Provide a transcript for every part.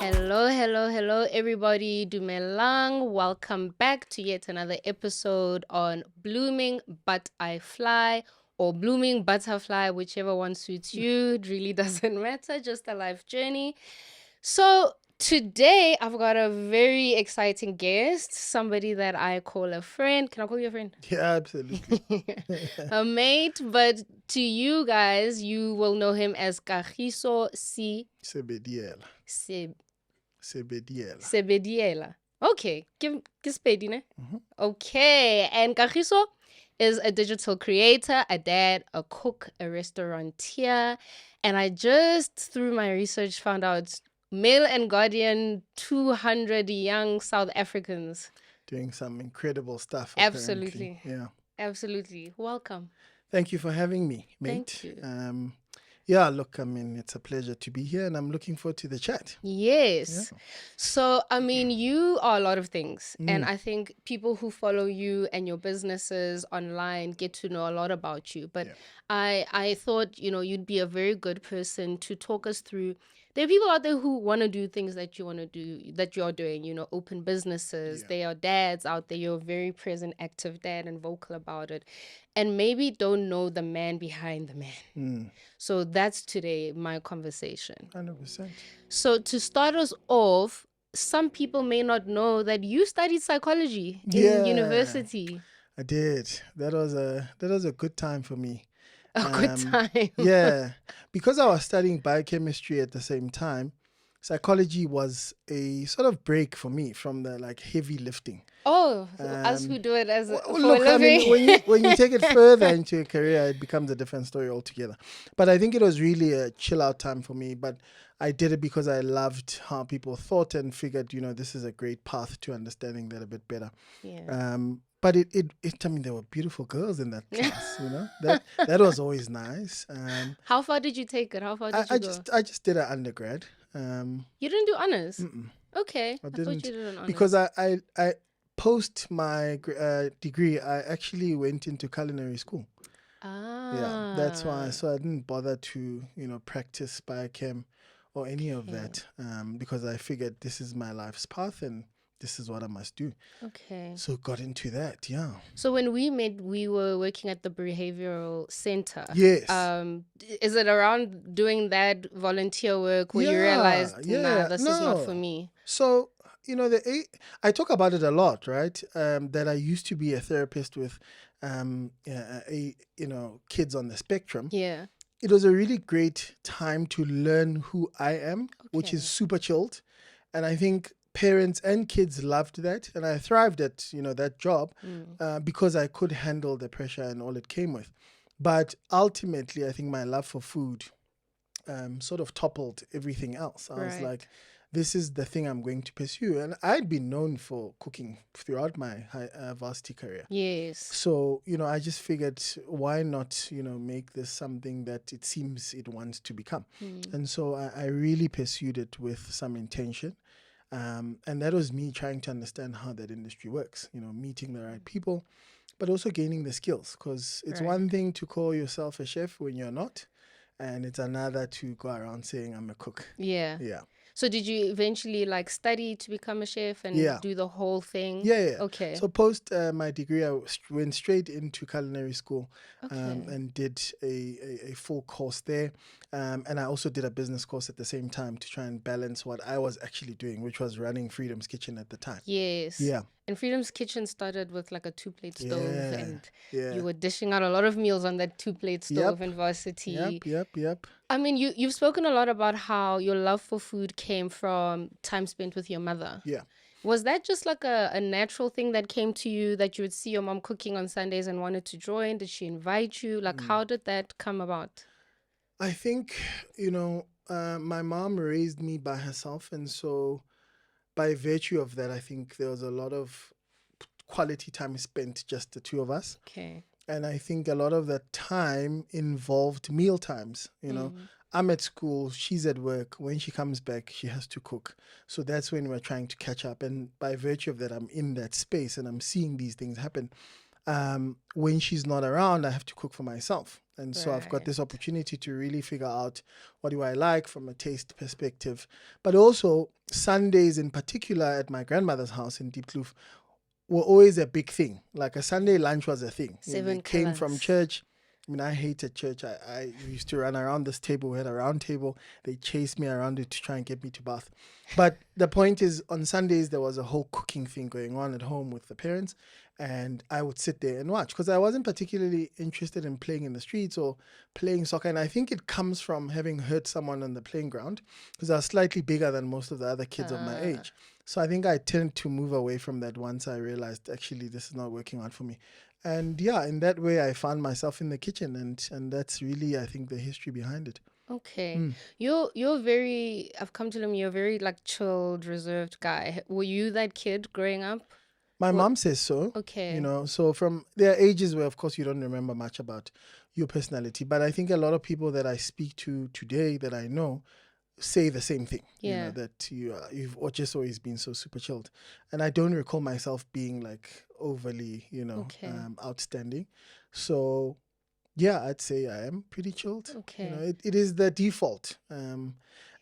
Hello, everybody. Dumelang. Welcome back to yet another episode on Blooming But I Fly or Blooming Butterfly, whichever one suits you. It really doesn't matter, just a life journey. So, today I've got a very exciting guest, somebody that I call a friend. Can I call you a friend? Yeah, absolutely. A mate, but to you guys, you will know him as Kagiso Sebediela. Se- Sebediela. Sebediela. Okay, give Spady, ne? Mhm. Okay, and Kagiso is a digital creator, a dad, a cook, a restaurateur, and I just through my research found out male and guardian 200 young South Africans. Doing some incredible stuff, apparently. Absolutely. Yeah. Absolutely. Welcome. Thank you for having me, mate. Thank you. Yeah, look, I mean, it's a pleasure to be here and I'm looking forward to the chat. Yes. Yeah. So, I mean, you are a lot of things. And Mm. I think people who follow you and your businesses online get to know a lot about you. But Yeah. I thought, you'd be a very good person to talk us through. There are people out there who want to do things that you want to do, that you're doing, open businesses. Yeah. There are dads out there. You're a very present, active dad and vocal about it. And maybe don't know the man behind the man. Mm. So that's today my conversation. 100%. So to start us off, some people may not know that you studied psychology in Yeah, university. I did. That was a good time for me. A good time. Yeah, because I was studying biochemistry at the same time, psychology was a sort of break for me from the like heavy lifting. Oh, us who do it as Well, for look, a I living. mean, when you take it further into a career, it becomes a different story altogether. But I think it was really a chill out time for me. But I did it because I loved how people thought and figured, this is a great path to understanding that a bit better. Yeah. But I mean, there were beautiful girls in that class. That was always nice. How far did you take it? How far I, did I you go? just I just did an undergrad. You didn't do honors. Mm-mm. Okay, I I thought didn't you did an honors. because I post my degree, I actually went into culinary school. Yeah, that's why. Ah, So I didn't bother to practice biochem or any of okay, that because I figured this is my life's path and this is what I must do. okay. So got into that. Yeah. So when we met, we were working at the behavioral center. Yes. Is it around doing that volunteer work where you Yeah. realized, nah, Yeah. this is not for No. me? So I talk about it a lot, right? That I used to be a therapist with kids on the spectrum. Yeah. It was a really great time to learn who I am, which is Okay. super chilled. And I think parents and kids loved that. And I thrived at, that job because I could handle the pressure and all it came with. But ultimately, I think my love for food sort of toppled everything else. I was Right. like, this is the thing I'm going to pursue. And I'd been known for cooking throughout my varsity career. Yes. So, I just figured why not, make this something that it seems it wants to become. And so I really pursued it with some intention. And that was me trying to understand how that industry works, meeting the right people, but also gaining the skills. Because it's Right. one thing to call yourself a chef when you're not, and it's another to go around saying I'm a cook. Yeah. Yeah. So did you eventually study to become a chef and Yeah. do the whole thing? Yeah. Okay. So post my degree, I went straight into culinary school Okay. and did a full course there. And I also did a business course at the same time to try and balance what I was actually doing, which was running Freedom's Kitchen at the time. Yes. Yeah. And Freedom's Kitchen started with a 2-plate stove, Yeah. and Yeah. you were dishing out a lot of meals on that 2-plate stove in varsity. Yep. I mean, you've spoken a lot about how your love for food came from time spent with your mother. Yeah. Was that just a natural thing that came to you, that you would see your mom cooking on Sundays and wanted to join? Did she invite you? How did that come about? I think, my mom raised me by herself. And so by virtue of that, I think there was a lot of quality time spent, just the two of us. Okay. And I think a lot of that time involved meal times. I'm at school, she's at work. When she comes back, she has to cook. So that's when we're trying to catch up. And by virtue of that, I'm in that space and I'm seeing these things happen. When she's not around, I have to cook for myself. And so I've got Right. this opportunity to really figure out what do I like from a taste perspective. But also Sundays in particular at my grandmother's house in Deep Kloof were always a big thing. Like a Sunday lunch was a thing. They Seven came from colors. church. I mean, I hated church. I used to run around this table. We had a round table. They chased me around it to try and get me to bath. But the point is, on Sundays, there was a whole cooking thing going on at home with the parents. And I would sit there and watch because I wasn't particularly interested in playing in the streets or playing soccer. And I think it comes from having hurt someone on the playing ground because I was slightly bigger than most of the other kids of my age. So I think I tend to move away from that once I realized actually this is not working out for me. And yeah, in that way I found myself in the kitchen and that's really I think the history behind it. Okay. You're very, I've come to learn you're very like chilled, reserved guy. Were you that kid growing up? My What? mom says so, Okay. so from there are ages where of course you don't remember much about your personality, but I think a lot of people that I speak to today that I know say the same thing, Yeah. that you've just always been so super chilled. And I don't recall myself being like overly, Okay. outstanding. So yeah, I'd say I am pretty chilled. Okay. It is the default. And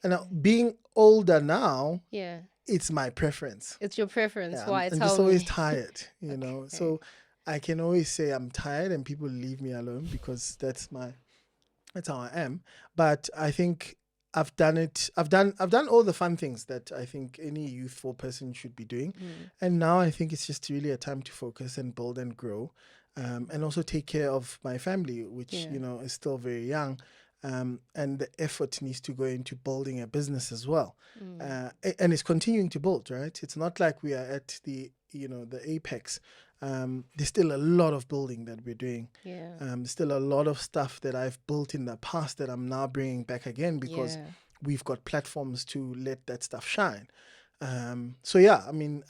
now, being older now, Yeah. it's my preference. It's your preference. Yeah, Why? I'm Tell just always me. tired, Okay. So I can always say I'm tired and people leave me alone because that's how I am. But I think I've done it. I've done all the fun things that I think any youthful person should be doing. And now I think it's just really a time to focus and build and grow. And also take care of my family, which, Yeah. is still very young. And the effort needs to go into building a business as well. And it's continuing to build, right? It's not like we are at the apex. There's still a lot of building that we're doing. Yeah. There's still a lot of stuff that I've built in the past that I'm now bringing back again because Yeah. we've got platforms to let that stuff shine. So yeah, I mean,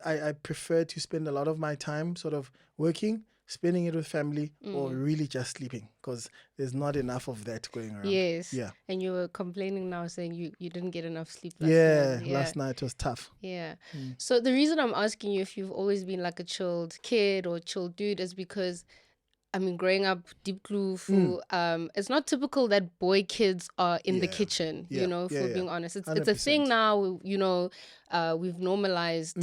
I prefer to spend a lot of my time sort of working, spending it with family, or really just sleeping because there's not enough of that going around. Yes. Yeah. And you were complaining now saying you didn't get enough sleep last Yeah, night. Yeah. last night was tough. Yeah. So the reason I'm asking you if you've always been like a chilled kid or chilled dude is because I mean, growing up Deep Kloof, it's not typical that boy kids are in the Yeah. kitchen, Yeah. if Yeah. we're Yeah. being honest. It's a 100%. thing now, we've normalized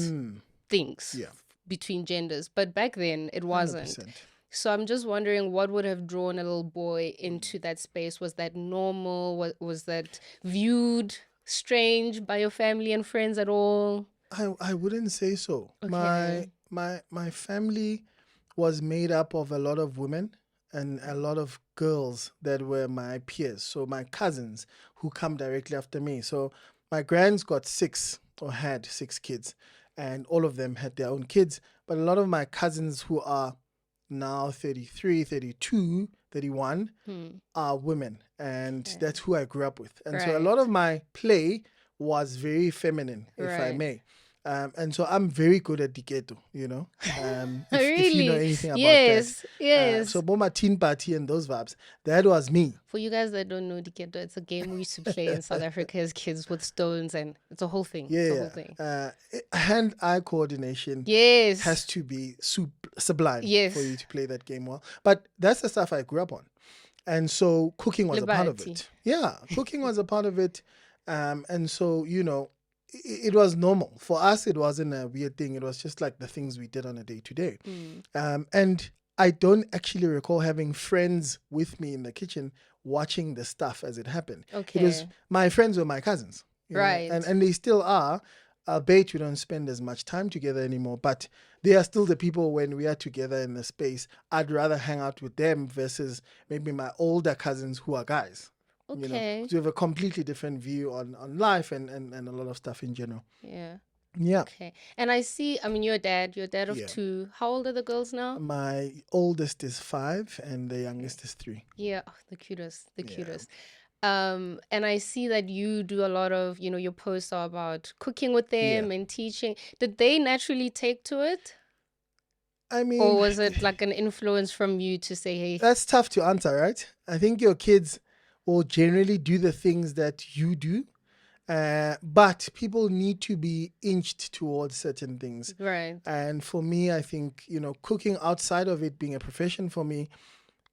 things Yeah. between genders, but back then it wasn't. 100%. So I'm just wondering what would have drawn a little boy into that space. Was that normal? Was that viewed strange by your family and friends at all? I wouldn't say so. Okay. My family was made up of a lot of women and a lot of girls that were my peers. So my cousins who come directly after me. So my grands got six or had six kids and all of them had their own kids. But a lot of my cousins who are now 33, 32, 31 are women. And that's who I grew up with. And so a Right. lot of my play was very feminine, if I Right. may. And so I'm very good at diketo, if you know Really? anything about Yes, that. yes. So Boma Teen Party and those vibes, that was me. For you guys that don't know Diketo, it's a game we used to play in South Africa as kids with stones, and it's a whole thing. It's a whole thing. Hand-eye coordination Yes. has to be sublime Yes. for you to play that game well. But that's the stuff I grew up on. And so cooking was a part of Liberty. it. Yeah, cooking was a part of it. And so, it was normal. For us, it wasn't a weird thing. It was just like the things we did on a day to day. And I don't actually recall having friends with me in the kitchen watching the stuff as it happened. Okay. It was my friends were my cousins. Right. And they still are. Albeit we don't spend as much time together anymore, but they are still the people when we are together in the space. I'd rather hang out with them versus maybe my older cousins who are guys. Okay. So we have a completely different view on life and a lot of stuff in general. Yeah. Yeah. Okay. And I see, I mean, you're a dad of Yeah. 2. How old are the girls now? My oldest is 5 and the youngest is 3. Yeah. Oh, the cutest. The Yeah. cutest. And I see that you do a lot of, your posts are about cooking with them and teaching. Did they naturally take to it? I mean, Or was it like an influence from you to say, hey, that's tough to answer, right? I think your kids will generally do the things that you do. But people need to be inched towards certain things. right. And for me, I think, cooking outside of it being a profession for me,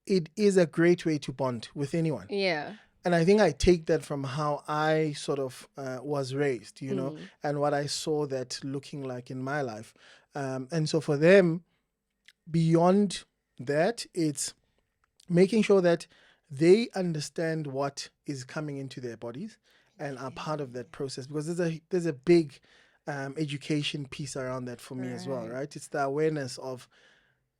it is a great way to bond with anyone. Yeah. And I think I take that from how I sort of was raised, and what I saw that looking like in my life. And so for them, beyond that, it's making sure that they understand what is coming into their bodies and are part of that process, because there's a big education piece around that for me as well, right? It's the awareness of,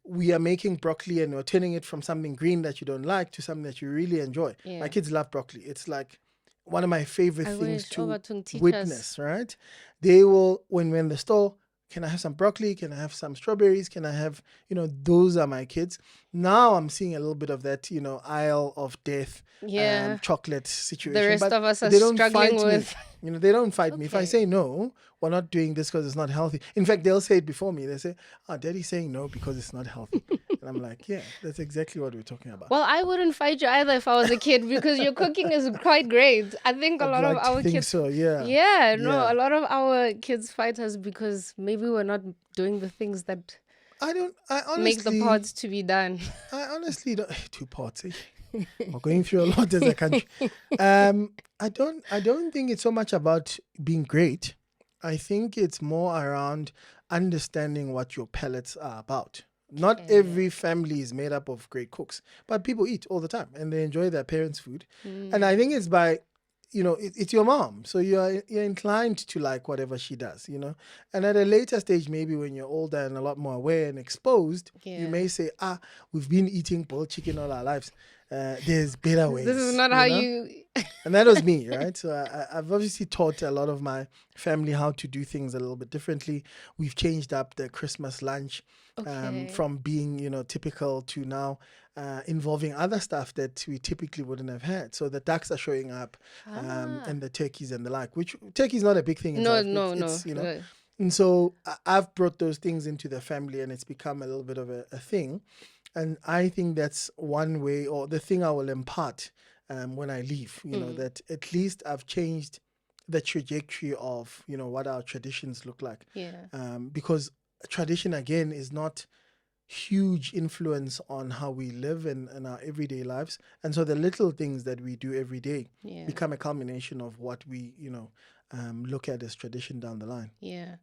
we are making broccoli and we're turning it from something green that you don't like to something that you really enjoy. Yeah. My kids love broccoli. It's like one of my favorite things to witness, right? They will, when we're in the store, can I have some broccoli? Can I have some strawberries? Can I have, those are my kids. Now I'm seeing a little bit of that, aisle of death, chocolate situation. The rest but of us are they don't struggling fight with. Me. They don't fight me. If I say no, we're not doing this because it's not healthy. In fact, they'll say it before me. They say, Daddy's saying no because it's not healthy. And I'm like, yeah, that's exactly what we're talking about. Well, I wouldn't fight you either if I was a kid, because your cooking is quite great. I think a lot of our kids. So, yeah. Yeah, no, a lot of our kids fight us because maybe we're not doing the things that I honestly make the pots to be done. I honestly don't. 2 pots. We're going through a lot as a country. I don't think it's so much about being great. I think it's more around understanding what your palates are about. Not every family is made up of great cooks, but people eat all the time and they enjoy their parents' food. And I think it's by, it's your mom. So you're inclined to like whatever she does, And at a later stage, maybe when you're older and a lot more aware and exposed, you may say, we've been eating boiled chicken all our lives. There's better ways. This is not how you... And that was me, right? So I've obviously taught a lot of my family how to do things a little bit differently. We've changed up the Christmas lunch from being, typical to now involving other stuff that we typically wouldn't have had. So the ducks are showing up and the turkeys and the like, which turkey is not a big thing in South Africa. No. And so I've brought those things into the family and it's become a little bit of a thing. And I think that's one way, or the thing I will impart when I leave, that at least I've changed the trajectory of, what our traditions look like. Yeah. Because tradition, again, is not huge influence on how we live in our everyday lives. And so the little things that we do every day become a culmination of what we, look at as tradition down the line. Yeah.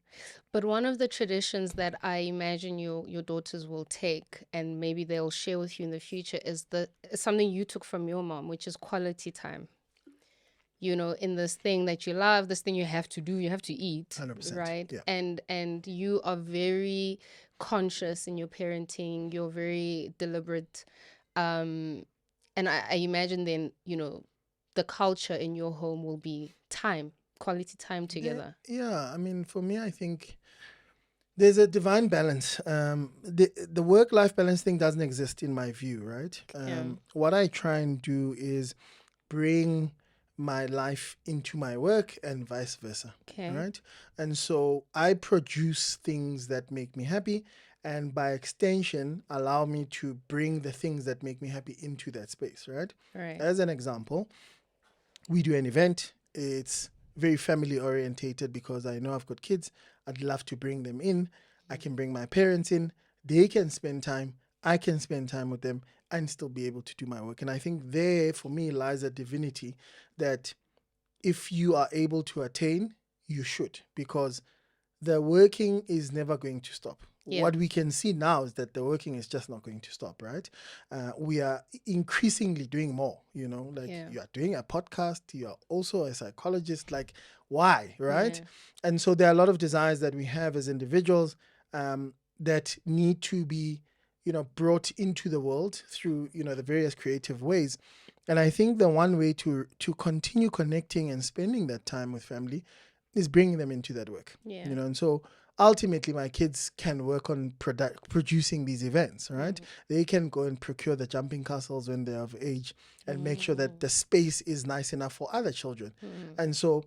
But one of the traditions that I imagine your daughters will take and maybe they'll share with you in the future is something you took from your mom, which is quality time. In this thing that you love, this thing you have to do, you have to eat, 100%, right? yeah. And you are very conscious in your parenting. You're very deliberate. And I imagine then, the culture in your home will be quality time together. Yeah, I mean, for me, I think there's a divine balance. The work-life balance thing doesn't exist in my view, right? What I try and do is bring my life into my work and vice versa, right? And so I produce things that make me happy and by extension allow me to bring the things that make me happy into that space, right? As an example, we do an event. It's very family orientated because I know I've got kids. I'd love to bring them in. I can bring my parents in. They can spend time. I can spend time with them and still be able to do my work. And I think there, for me, lies a divinity that if you are able to attain, you should, because the working is never going to stop. Yeah. What we can see now is that the working is just not going to stop, right? We are increasingly doing more, you are doing a podcast, you are also a psychologist, like why, right? Yeah. And so there are a lot of desires that we have as individuals that need to be, brought into the world through, the various creative ways. And I think the one way to continue connecting and spending that time with family is bringing them into that work, and so ultimately my kids can work on producing these events, right? They can go and procure the jumping castles when they're of age and make sure that the space is nice enough for other children. And so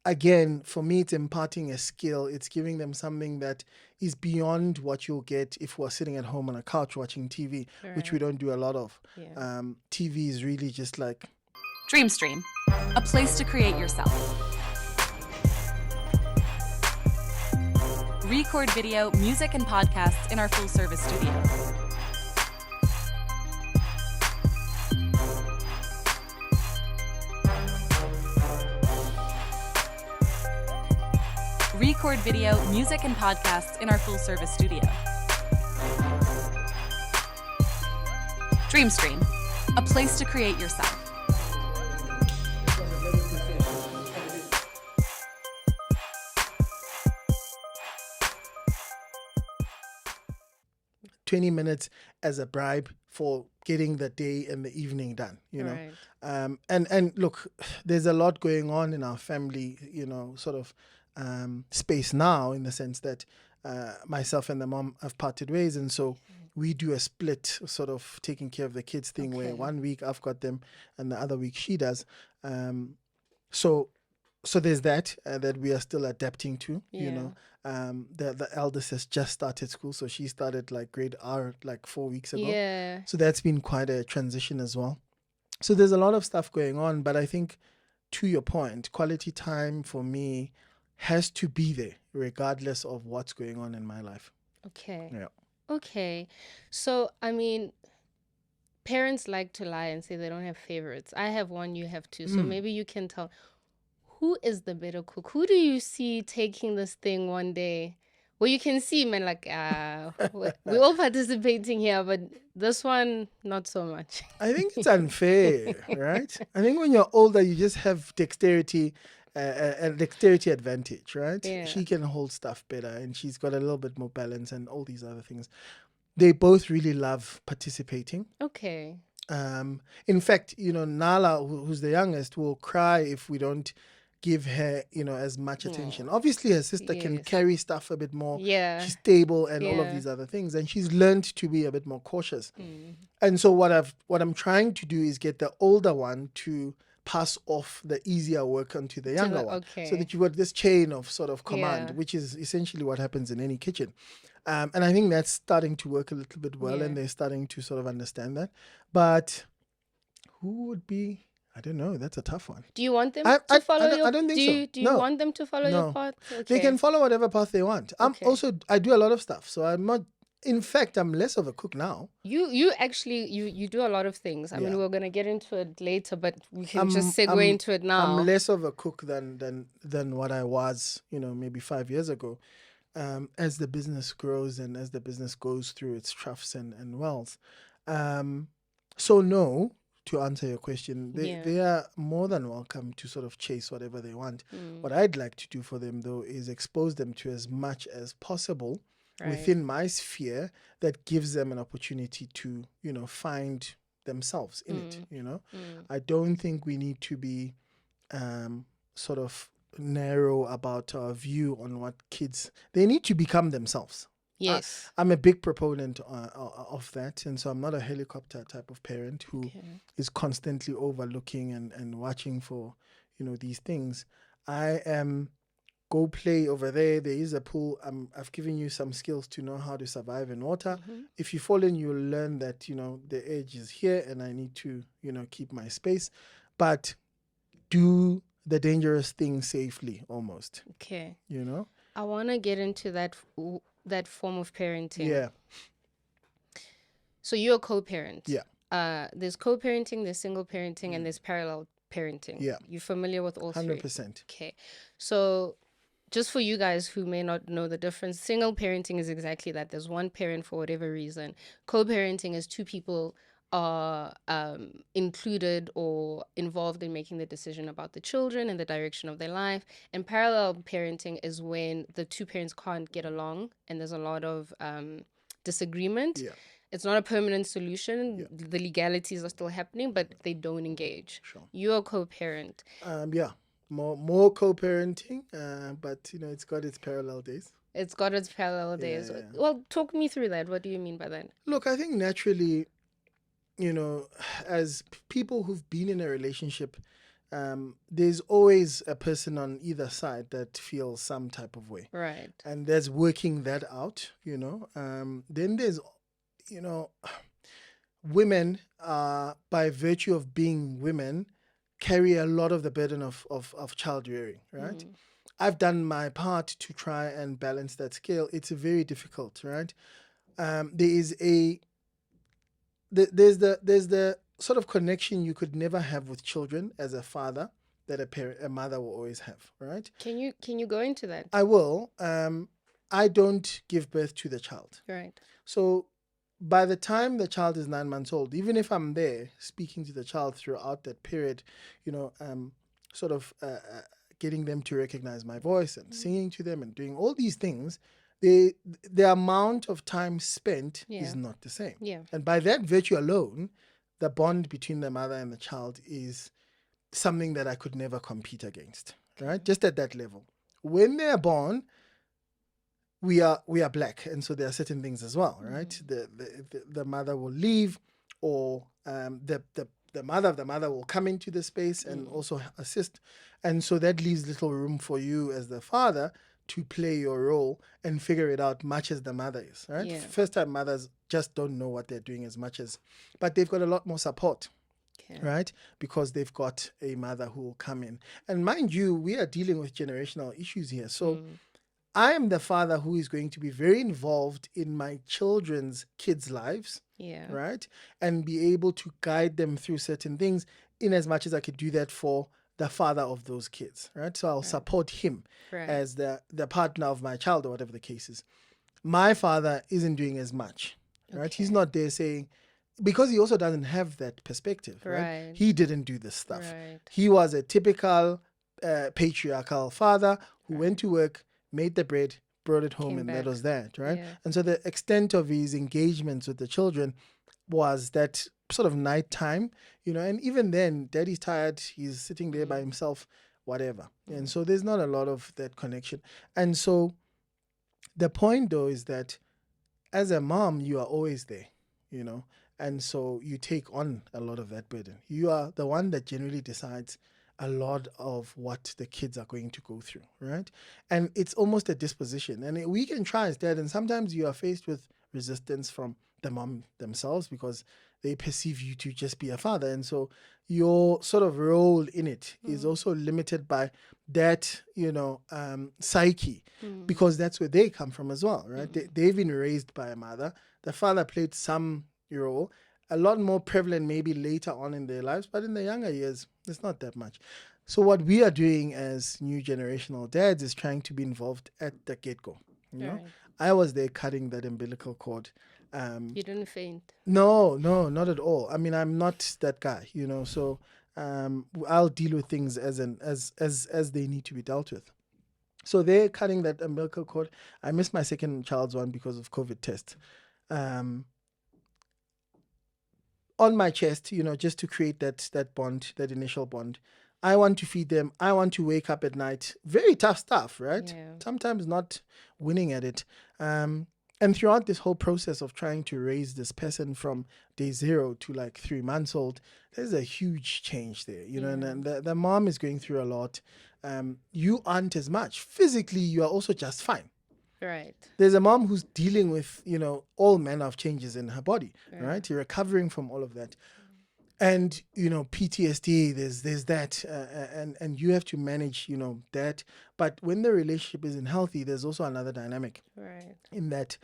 again, for me, it's imparting a skill. It's giving them something that is beyond what you'll get if we're sitting at home on a couch watching TV, which we don't do a lot of. TV is really just like... DreamStream, a place to create yourself. Record video, music, and podcasts in our full-service studio. record video, music, and podcasts in our full-service studio. DreamStream, a place to create yourself. 20 minutes as a bribe for getting the day and the evening done, you know. Right. And look, there's a lot going on in our family, you know, sort of space now, in the sense that myself and the mom have parted ways, and so we do a split sort of taking care of the kids thing, where Okay. 1 week I've got them and the other week she does. So there's that that we are still adapting to, you Yeah. know. The eldest has just started school, so she started like grade R like 4 weeks ago. Yeah. So that's been quite a transition as well. So there's a lot of stuff going on, but I think, to your point, quality time for me has to be there regardless of what's going on in my life. Okay. Yeah. Okay. So, I mean, parents like to lie and say they don't have favorites. I have one, you have two. So maybe you can tell, who is the better cook? Who do you see taking this thing one day? Well, you can see, man, like, we're all participating here, but this one, not so much. I think it's unfair, right? I think when you're older, you just have dexterity, a dexterity advantage, right? Yeah. She can hold stuff better, and she's got a little bit more balance and all these other things. They both really love participating. Okay. In fact, you know, Nala, who's the youngest, will cry if we don't give her, you know, as much attention. Obviously, her sister can Yes. carry stuff a bit more. Yeah. She's stable and all of Yeah. these other things, and she's learned to be a bit more cautious. And so what I'm trying to do is get the older one to pass off the easier work onto the younger one, so okay. that you've got this chain of sort of command, Yeah. which is essentially what happens in any kitchen. And I think that's starting to work a little bit well, Yeah. and they're starting to sort of understand that. But who would be? I don't know. That's a tough one. Do you want them I to follow don't, your I don't think so. do you No. want them to follow your No. path? They Okay. can follow whatever path they want. Okay. I do a lot of stuff, so I'm not. In fact, I'm less of a cook now. You actually you do a lot of things. I mean, Yeah. we're gonna get into it later, but we can I'm- just segue I'm- into it now. I'm less of a cook than what I was, you know, maybe 5 years ago. As the business grows and as the business goes through its troughs and wells. So no, to answer your question, Yeah. they are more than welcome to sort of chase whatever they want. Mm. What I'd like to do for them, though, is expose them to as much as possible Right. within my sphere that gives them an opportunity to, you know, find themselves in it, you know. I don't think we need to be sort of narrow about our view on what kids, they need to become themselves. Yes. I'm a big proponent of that, and so I'm not a helicopter type of parent who is constantly overlooking and watching for, you know, these things. I am, go play over there. There is a pool. I've given you some skills to know how to survive in water. If you fall in, you'll learn that, you know, the edge is here and I need to, you know, keep my space. But do the dangerous thing safely, almost, Okay. you know? I want to get into that form of parenting. Yeah. So you're a co-parent. Yeah. There's co-parenting, there's single parenting, and there's parallel parenting. Yeah. You're familiar with all three? 100%. Okay. So just for you guys who may not know the difference, single parenting is exactly that. There's one parent for whatever reason. Co-parenting is two people are included or involved in making the decision about the children and the direction of their life. And parallel parenting is when the two parents can't get along and there's a lot of disagreement. Yeah. It's not a permanent solution. The legalities are still happening, but they don't engage. Sure. You're a co-parent. Yeah. More co-parenting, but, you know, it's got its parallel days. It's got its parallel days. Yeah. Well, talk me through that. What do you mean by that? Look, I think naturally, you know, as people who've been in a relationship, there's always a person on either side that feels some type of way. Right. And there's working that out, you know. Then there's, you know, women, by virtue of being women, carry a lot of the burden of child rearing, right? I've done my part to try and balance that scale. It's very difficult, right? There's the sort of connection you could never have with children as a father that a mother will always have, right? Can you go into that? I will. I don't give birth to the child. Right. So by the time the child is 9 months old, even if I'm there speaking to the child throughout that period, sort of getting them to recognize my voice and singing to them and doing all these things, the amount of time spent is not the same. Yeah. And by that virtue alone, the bond between the mother and the child is something that I could never compete against, right? Just at that level. When they are born, we are black, and so there are certain things as well, right? The mother will leave, or the mother of the mother will come into the space and also assist, and so that leaves little room for you as the father to play your role and figure it out, much as the mother is, right? Yeah. First time mothers just don't know what they're doing as much as, but they've got a lot more support. Okay. Right? Because they've got a mother who will come in. And mind you, we are dealing with generational issues here. So I am the father who is going to be very involved in my children's kids' lives. Yeah. Right? And be able to guide them through certain things in as much as I could do that for the father of those kids. Right? So I'll support him as the partner of my child, or whatever the case is. My father isn't doing as much. Right? He's not there saying, because he also doesn't have that perspective, right? He didn't do this stuff. Right. He was a typical patriarchal father who went to work, made the bread, brought it home, and that was that, right? Yeah. And so the extent of his engagements with the children was that sort of nighttime, and even then, daddy's tired, he's sitting there by himself, whatever. And so there's not a lot of that connection. And so the point, though, is that as a mom, you are always there, and so you take on a lot of that burden. You are the one that generally decides a lot of what the kids are going to go through, right? And it's almost a disposition. And we can try as dad, and sometimes you are faced with resistance from the mom themselves because they perceive you to just be a father. And so your sort of role in it is also limited by that, psyche, because that's where they come from as well, right? They've been raised by a mother. The father played some role, a lot more prevalent maybe later on in their lives, but in the younger years, it's not that much. So what we are doing as new generational dads is trying to be involved at the get-go. Right. I was there cutting that umbilical cord. You didn't faint. No, not at all. I mean, I'm not that guy, so I'll deal with things as they need to be dealt with. So they're cutting that umbilical cord. I missed my second child's one because of COVID test. On my chest, just to create that bond, that initial bond. I want to feed them. I want to wake up at night. Very tough stuff, right? Yeah. Sometimes not winning at it. And throughout this whole process of trying to raise this person from day 0 to like 3 months old, there's a huge change there, and the mom is going through a lot. You aren't as much. Physically, you are also just fine. Right. There's a mom who's dealing with, all manner of changes in her body, right? You're recovering from all of that. And, PTSD, there's that, and you have to manage, that. But when the relationship isn't healthy, there's also another dynamic. Right. In that,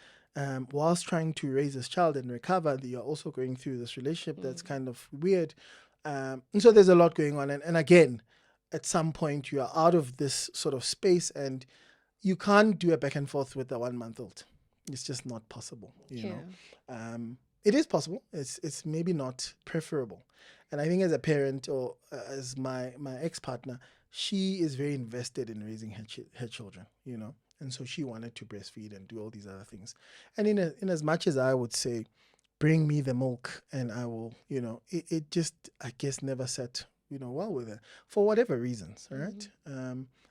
whilst trying to raise this child and recover, you're also going through this relationship that's kind of weird. And so there's a lot going on. And again, at some point, you are out of this sort of space, and you can't do a back and forth with a 1-month-old. It's just not possible, you know. It is possible. It's maybe not preferable. And I think as a parent, or as my ex-partner, she is very invested in raising her children, and so she wanted to breastfeed and do all these other things. And in as much as I would say, bring me the milk and I will, it just, I guess, never sat, well with her for whatever reasons, right?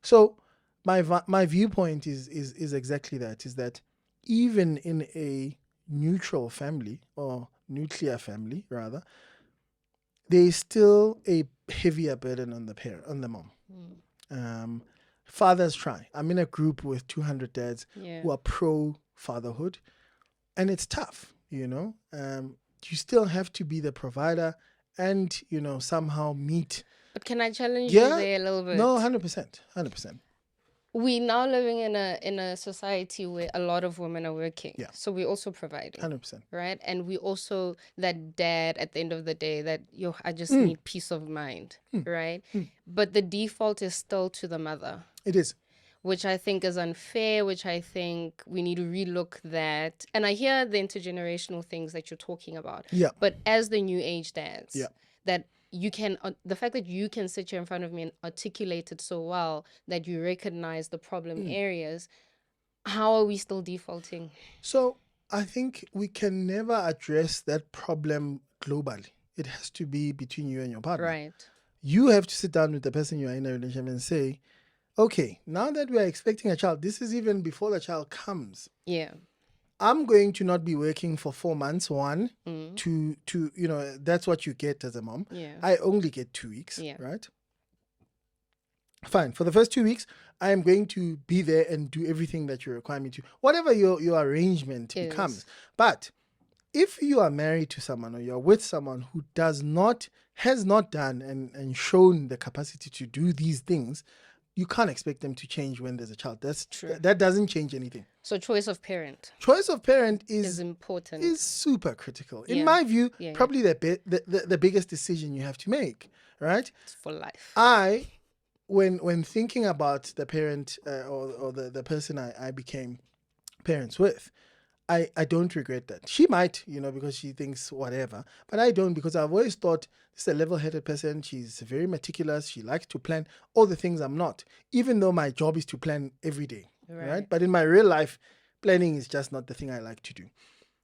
So my viewpoint is exactly that, is that even in a neutral family, or nuclear family rather, there is still a heavier burden on the mom. Fathers try. I'm in a group with 200 dads who are pro fatherhood, and it's tough. You still have to be the provider, and somehow meet. But can I challenge you there a little bit? No, 100%. we now living in a society where a lot of women are working. Yeah. So we're also providing. 100%. Right? And we also that dad at the end of the day that I just need peace of mind. Right? But the default is still to the mother. It is. Which I think is unfair, which I think we need to relook that. And I hear the intergenerational things that you're talking about. Yeah. But as the new age dads, Yeah. that you can, the fact that you can sit here in front of me and articulate it so well that you recognize the problem areas, how are we still defaulting? So I think we can never address that problem globally. It has to be between you and your partner. Right. You have to sit down with the person you are in a relationship and say, okay, now that we are expecting a child, this is even before the child comes. Yeah. I'm going to not be working for 4 months. One, to that's what you get as a mom. Yeah. I only get 2 weeks. Yeah. Right. Fine. For the first 2 weeks, I am going to be there and do everything that you require me to, whatever your arrangement becomes. But if you are married to someone or you're with someone who has not done and shown the capacity to do these things, you can't expect them to change when there's a child. That's true. That doesn't change anything. So choice of parent. Choice of parent is important. Is super critical. In my view, probably the biggest decision you have to make, right? It's for life. When thinking about the parent or the person I became parents with, I don't regret that. She might, because she thinks whatever, but I don't, because I've always thought this is a level-headed person. She's very meticulous. She likes to plan all the things I'm not, even though my job is to plan every day, right? But in my real life, planning is just not the thing I like to do.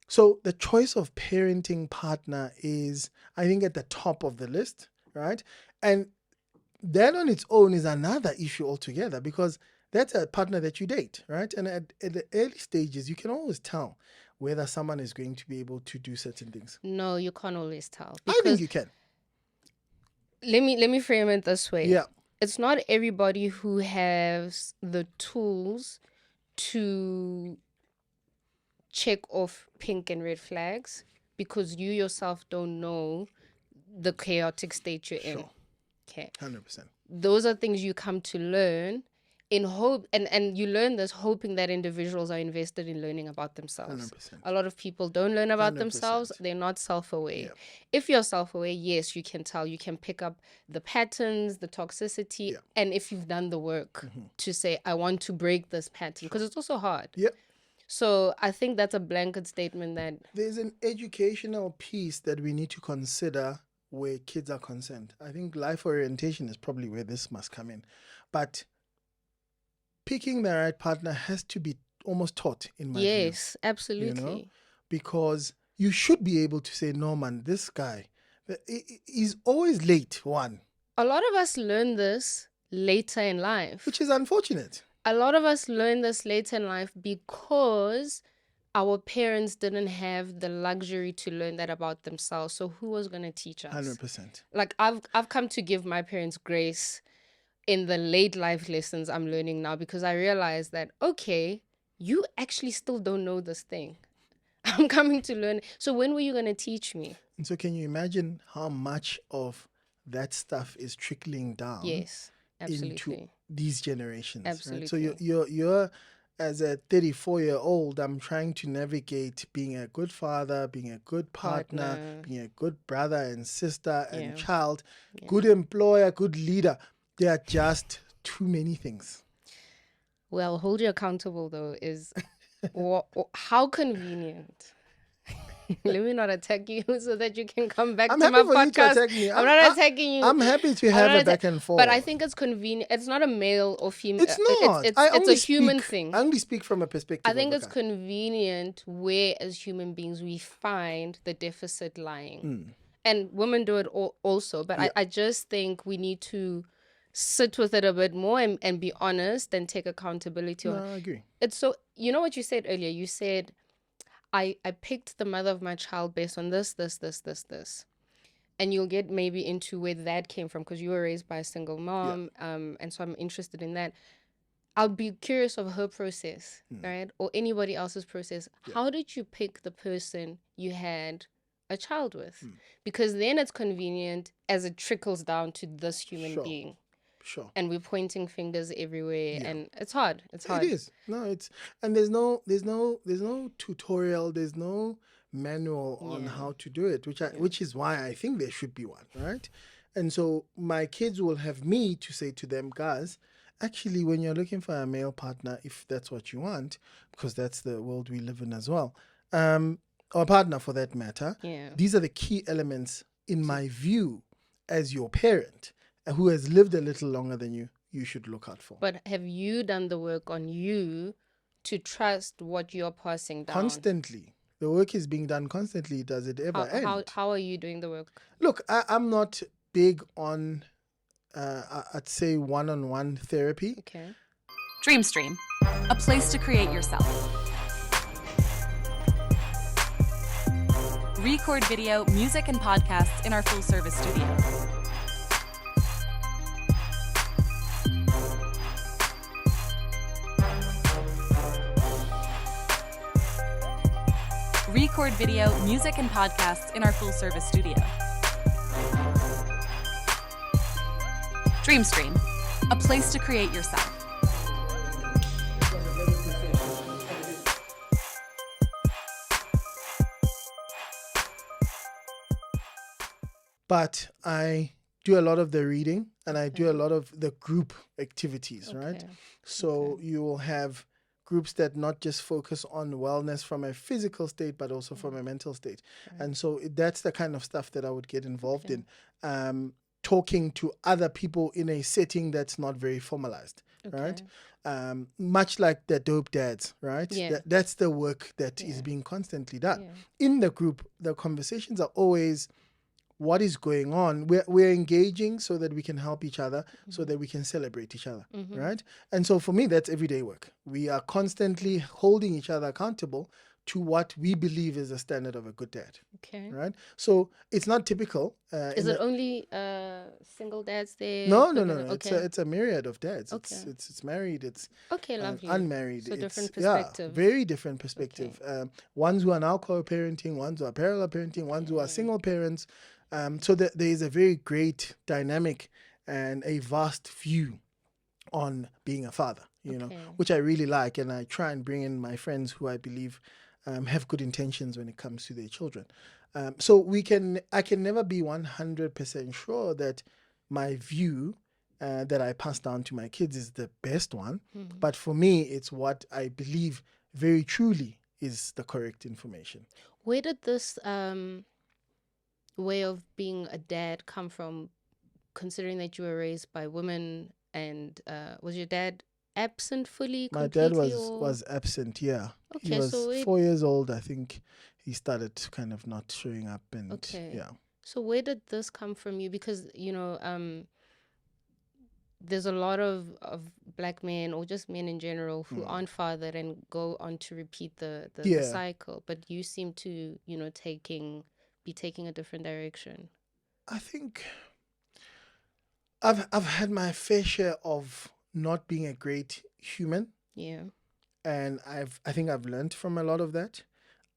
So the choice of parenting partner is, I think, at the top of the list, right? And that on its own is another issue altogether, because that's a partner that you date, right? And at the early stages, you can always tell whether someone is going to be able to do certain things. No, you can't always tell. I think you can. Let me frame it this way. Yeah. It's not everybody who has the tools to check off pink and red flags, because you yourself don't know the chaotic state you're in. Okay. 100%. Those are things you come to learn in hope, and you learn this hoping that individuals are invested in learning about themselves. 100%. A lot of people don't learn about 100%. themselves. They're not self-aware. Yeah. If you're self-aware, yes, you can tell. You can pick up the patterns, the toxicity, and if you've done the work to say, I want to break this pattern, because it's also hard. Yeah. So I think that's a blanket statement that there's an educational piece that we need to consider where kids are concerned. I think life orientation is probably where this must come in. But picking the right partner has to be almost taught, in my view. Yes, absolutely. Because you should be able to say, no, man, this guy, he's always late, one. A lot of us learn this later in life. Which is unfortunate. A lot of us learn this later in life because our parents didn't have the luxury to learn that about themselves. So who was going to teach us? 100%. Like I've come to give my parents grace in the late life lessons I'm learning now, because I realize that, okay, you actually still don't know this thing. I'm coming to learn. So when were you going to teach me? And so can you imagine how much of that stuff is trickling down? Yes, absolutely. Into these generations. Absolutely. Right? So you're as a 34-year-old, I'm trying to navigate being a good father, being a good partner, being a good brother and sister and child, good employer, good leader. There are just too many things. Well, hold you accountable, though, is how convenient. Let me not attack you so that you can come back to my podcast. You to attack me. I'm not attacking you. I'm happy to have a back and forth. But I think it's convenient. It's not a male or female. It's not. It's a human thing. I only speak from a perspective. I think it's convenient where, as human beings, we find the deficit lying. And women do it also. But I just think we need to sit with it a bit more and be honest and take accountability. No, I agree. It's so, you know what you said earlier? You said, I picked the mother of my child based on this. And you'll get maybe into where that came from, because you were raised by a single mom. And so I'm interested in that. I'll be curious of her process, right? Or anybody else's process. How did you pick the person you had a child with? Because then it's convenient as it trickles down to this human being. Sure. and we're pointing fingers everywhere, Yeah. and it's hard. It's It hard. is. No, it's and there's no tutorial, there's no manual on Yeah. how to do it, which is why I think there should be one, right? And so my kids will have me to say to them, guys, actually when you're looking for a male partner, if that's what you want, because that's the world we live in as well, or a partner for that matter, Yeah. these are the key elements in my view as your parent who has lived a little longer than you should look out for. But have you done the work on you to trust what you're passing down? Constantly. The work is being done constantly. Does it ever end? How are you doing the work? Look, I'm not big on, I'd say, one-on-one therapy. Okay. DreamStream, a place to create yourself. Record video, music, and podcasts in our full-service studio. Record video, music, and podcasts in our full-service studio. DreamStream, a place to create yourself. But I do a lot of the reading and I do a lot of the group activities, right? Okay. So you will have groups that not just focus on wellness from a physical state, but also from a mental state. And so that's the kind of stuff that I would get involved in. Talking to other people in a setting that's not very formalized, right? Much like the dope dads, right? Yeah. That's the work that is being constantly done. In the group, the conversations are always what is going on. We're engaging so that we can help each other, so that we can celebrate each other, right? And so for me, that's everyday work. We are constantly holding each other accountable to what we believe is the standard of a good dad, Okay. right? So it's not typical. Is it only single dads there? No. Okay. It's a myriad of dads. Okay. It's married. It's Okay, lovely. unmarried. So It's different perspective. Yeah, very different perspective. Ones who are now co-parenting, ones who are parallel parenting, ones who are single parents. So there is a very great dynamic and a vast view on being a father, you know, which I really like, and I try and bring in my friends who I believe have good intentions when it comes to their children. So I can never be 100% sure that my view that I pass down to my kids is the best one, but for me, it's what I believe very truly is the correct information. Where did this way of being a dad come from, considering that you were raised by women, and was your dad absent fully? My dad completely, was absent, yeah. He Okay, was so 4 years old, I think. He started kind of not showing up, and Okay. yeah. So where did this come from you? Because, there's a lot of black men, or just men in general, who aren't fathered and go on to repeat the Yeah. cycle. But you seem to, be taking a different direction. I think I've had my fair share of not being a great human, Yeah. and I think I've learned from a lot of that.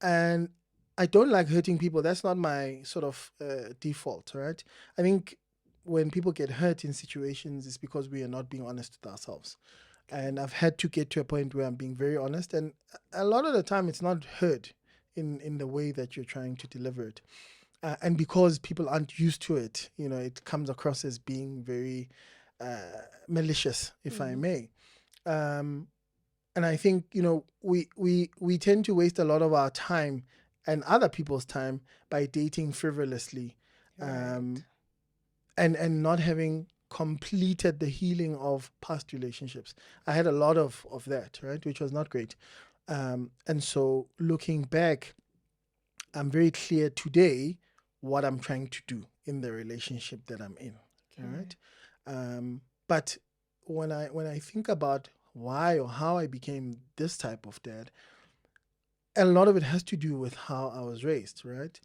And I don't like hurting people. That's not my sort of default, right? I think when people get hurt in situations, it's because we are not being honest with ourselves. And I've had to get to a point where I'm being very honest, and a lot of the time it's not heard in the way that you're trying to deliver it. And because people aren't used to it, it comes across as being very malicious, if I may. And I think, we tend to waste a lot of our time and other people's time by dating frivolously, and not having completed the healing of past relationships. I had a lot of that, right, which was not great. And so looking back, I'm very clear today what I'm trying to do in the relationship that I'm in. All right. But when I think about why or how I became this type of dad, a lot of it has to do with how I was raised, right?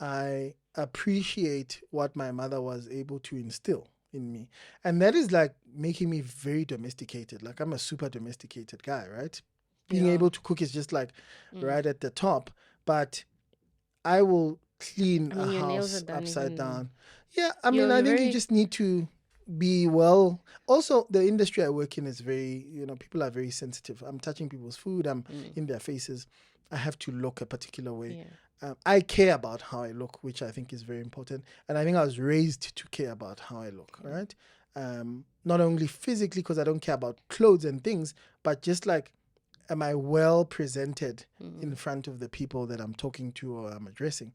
I appreciate what my mother was able to instill in me. And that is like making me very domesticated. Like I'm a super domesticated guy, right? Being able to cook is just like right at the top. But I will clean a your nails house are done upside even- down. Yeah, I mean, I you're think you very- just need to be well. Also, the industry I work in is very, people are very sensitive. I'm touching people's food. I'm in their faces. I have to look a particular way. I care about how I look, which I think is very important. And I think I was raised to care about how I look, right? Not only physically, because I don't care about clothes and things, but just like, am I well presented in front of the people that I'm talking to or I'm addressing?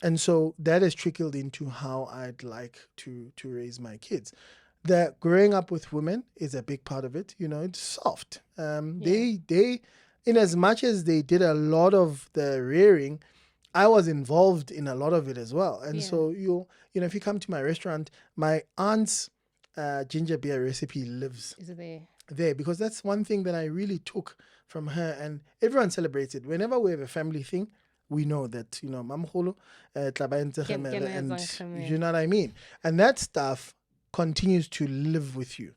And so that has trickled into how I'd like to raise my kids. The growing up with women is a big part of it. It's soft. They, in as much as they did a lot of the rearing, I was involved in a lot of it as well. And so if you come to my restaurant, my aunt's ginger beer recipe lives Is it there, because that's one thing that I really took from her, and everyone celebrates it. Whenever we have a family thing, we know that, Mamkhulu, tlaba entse kgemere, and you know what I mean? And that stuff continues to live with you.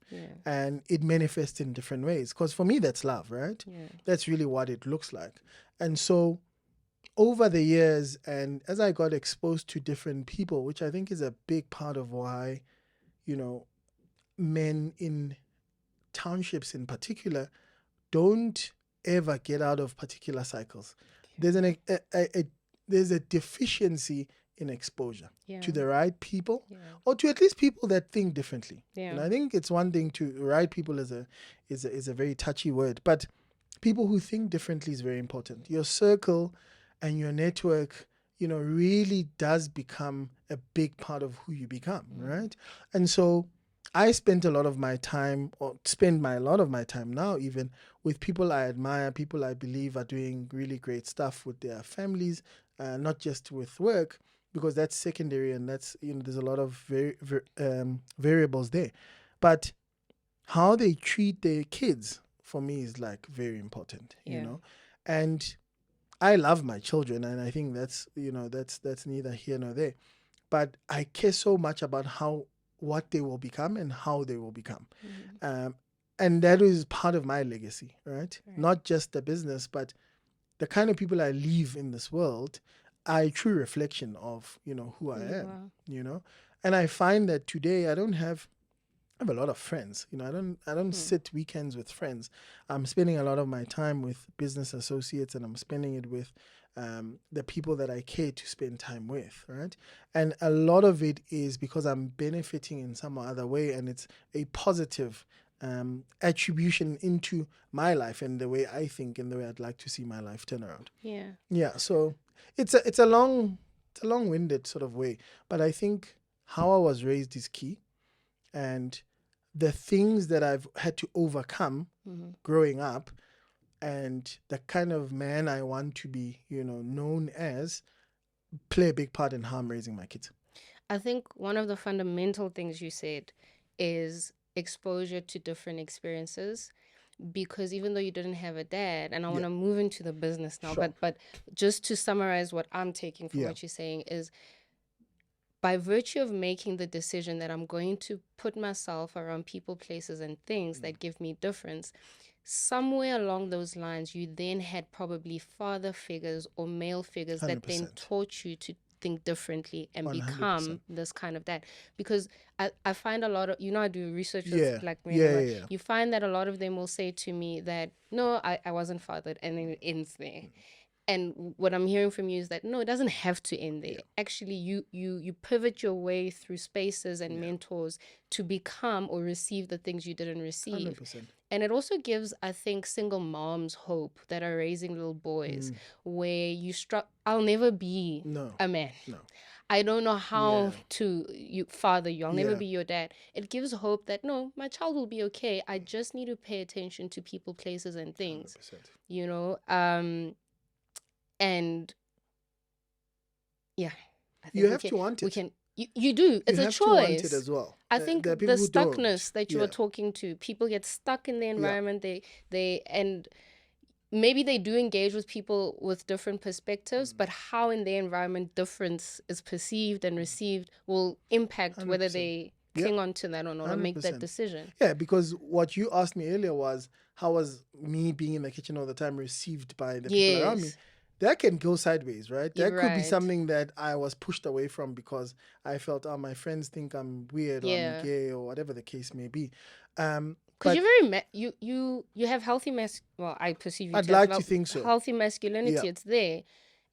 And it manifests in different ways. Because for me, that's love, right? That's really what it looks like. And so over the years, and as I got exposed to different people, which I think is a big part of why, men in townships in particular don't ever get out of particular cycles. There's there's a deficiency in exposure to the right people, or to at least people that think differently. And I think it's one thing to right people is a very touchy word, but people who think differently is very important. Your circle and your network, really does become a big part of who you become, right? And so I spent a lot of my time, or spend a lot of my time now even, with people I admire, people I believe are doing really great stuff with their families, not just with work, because that's secondary, and that's, there's a lot of variables there. But how they treat their kids, for me, is like very important, And I love my children, and I think that's neither here nor there. But I care so much about what they will become and how they will become. And that is part of my legacy, right? Not just the business, but the kind of people I leave in this world are a true reflection of, who I am, And I find that today I have a lot of friends. I don't sit weekends with friends. I'm spending a lot of my time with business associates, and I'm spending it with the people that I care to spend time with, right? And a lot of it is because I'm benefiting in some other way, and it's a positive attribution into my life and the way I think and the way I'd like to see my life turn around. Yeah. So it's a long-winded sort of way, but I think how I was raised is key, and the things that I've had to overcome growing up, and the kind of man I want to be, known as, play a big part in how I'm raising my kids. I think one of the fundamental things you said is exposure to different experiences, because even though you didn't have a dad, and I want to move into the business now, but just to summarize what I'm taking from what you're saying is, by virtue of making the decision that I'm going to put myself around people, places, and things that give me difference, somewhere along those lines, you then had probably father figures or male figures 100%. That then taught you to think differently and 100%. Become this kind of that. Because I find a lot of, I do research with Black men. You find that a lot of them will say to me that, no, I wasn't fathered, and then it ends there. And what I'm hearing from you is that, no, it doesn't have to end there. Actually, you pivot your way through spaces and mentors to become or receive the things you didn't receive. 100%. And it also gives, I think, single moms hope that are raising little boys where I'll never be a man. No. I don't know how to father you. I'll never be your dad. It gives hope that, no, my child will be okay. I just need to pay attention to people, places, and things. 100%. And I think you have to want it. We can. You do. It's a choice. You have to want it as well. I think the stuckness that you were talking to, people get stuck in the environment. They and maybe they do engage with people with different perspectives, but how in their environment difference is perceived and received will impact 100%. Whether they cling on to that or not, 100%. Or make that decision. Yeah, because what you asked me earlier was, how was me being in the kitchen all the time received by the people around me? that can go sideways, right? You're That could be right. something that I was pushed away from because I felt, oh, my friends think I'm weird or I'm Yeah. gay or whatever the case may be. Because But you're very you have healthy well, I perceive you I'd to have like to think so. healthy masculinity. Yeah. It's there,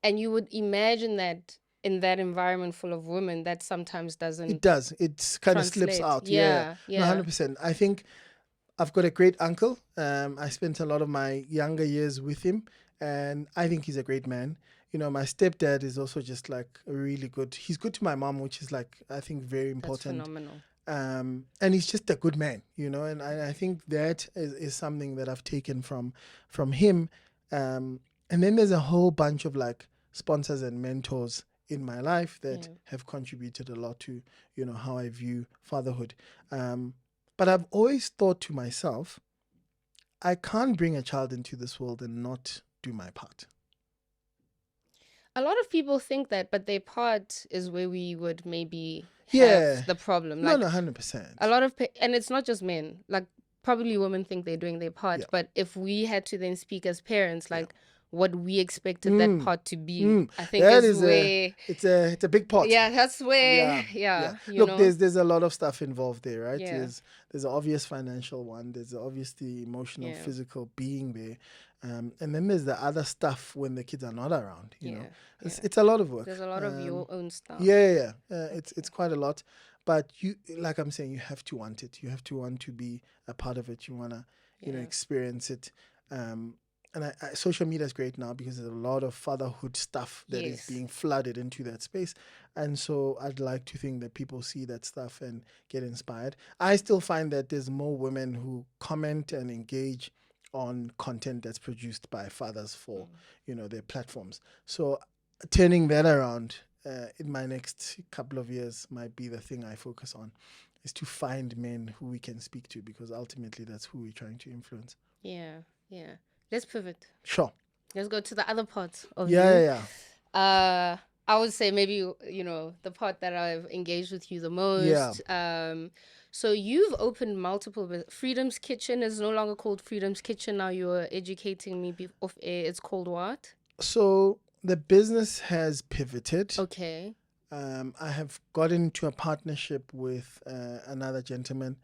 and you would imagine that in that environment full of women, that sometimes It doesn't does. It kind of slips translate. out. Yeah. Yeah, No, yeah. 100%. I think I've got a great uncle. I spent a lot of my younger years with him, and I think he's a great man. You know, my stepdad is also just like a really good. He's good to my mom, which is like I think very That's important. phenomenal. And he's just a good man, you know. And I think that is something that I've taken from him. And then there's a whole bunch of like sponsors and mentors in my life that Yeah. have contributed a lot to, you know, how I view fatherhood. But I've always thought to myself, I can't bring a child into this world and not do my part. A lot of people think that, but their part is where we would maybe Yeah. have the problem. No, Like no, 100%. a lot of, and it's not just men. Like probably women think they're doing their part, Yeah. but if we had to then speak as parents, like what we expected that Mm, part to be, mm. I think That is is where, it's a big pot. yeah, that's where, Yeah, yeah, you Look, know, there's a lot of stuff involved there, right? Yeah. There's an obvious financial one. There's obviously emotional, Yeah. physical being there, and then there's the other stuff when the kids are not around. You know, it's a lot of work. There's a lot of your own stuff. Yeah. It's quite a lot, but you, like I'm saying, you have to want it. You have to want to be a part of it. You wanna, you know, Yeah. experience it. And social media is great now because there's a lot of fatherhood stuff that is Yes. being flooded into that space. And so I'd like to think that people see that stuff and get inspired. I still find that there's more women who comment and engage on content that's produced by fathers for, you know, their platforms. So turning that around in my next couple of years might be the thing I focus on, is to find men who we can speak to, because ultimately that's who we're trying to influence. Yeah. Let's pivot. Sure. Let's go to the other part of Yeah. I would say maybe, you know, the part that I've engaged with you the most. So you've opened multiple Freedom's Kitchen is no longer called Freedom's Kitchen. Now you're educating me off air. It's called what? So the business has pivoted. Okay. I have got into a partnership with another gentleman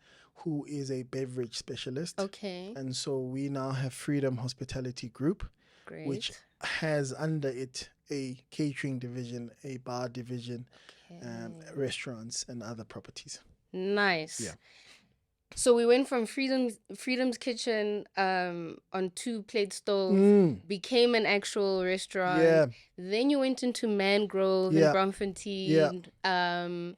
who is a beverage specialist. Okay. And so we now have Freedom Hospitality Group, Great. which has under it a catering division, a bar division, restaurants, and other properties. Nice. Yeah. So we went from Freedom's Kitchen on 2-plate stove, became an actual restaurant. Yeah. Then you went into Mangrove in Braamfontein. Yeah.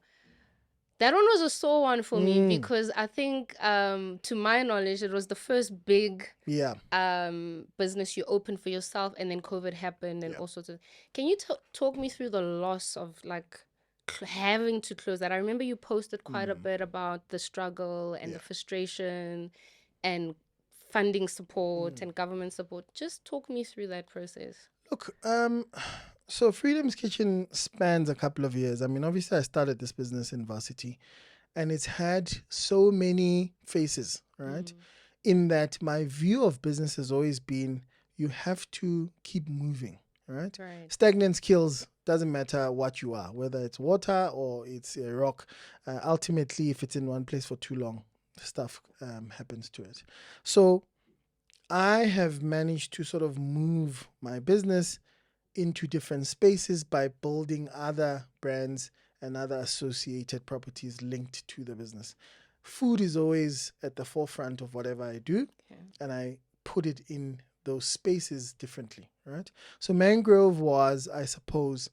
That one was a sore one for me because I think, to my knowledge, it was the first big business you opened for yourself, and then COVID happened and all sorts of. Can you talk me through the loss of like having to close that? I remember you posted quite a bit about the struggle and the frustration and funding support and government support. Just talk me through that process. Look, so Freedom's Kitchen spans a couple of years. I mean, obviously I started this business in varsity, and it's had so many faces, right? In that my view of business has always been, you have to keep moving, right? Stagnance kills. Doesn't matter what you are, whether it's water or it's a rock. Ultimately, if it's in one place for too long, stuff happens to it. So I have managed to sort of move my business into different spaces by building other brands and other associated properties linked to the business. Food is always at the forefront of whatever I do, and I put it in those spaces differently, right? So Mangrove was, I suppose,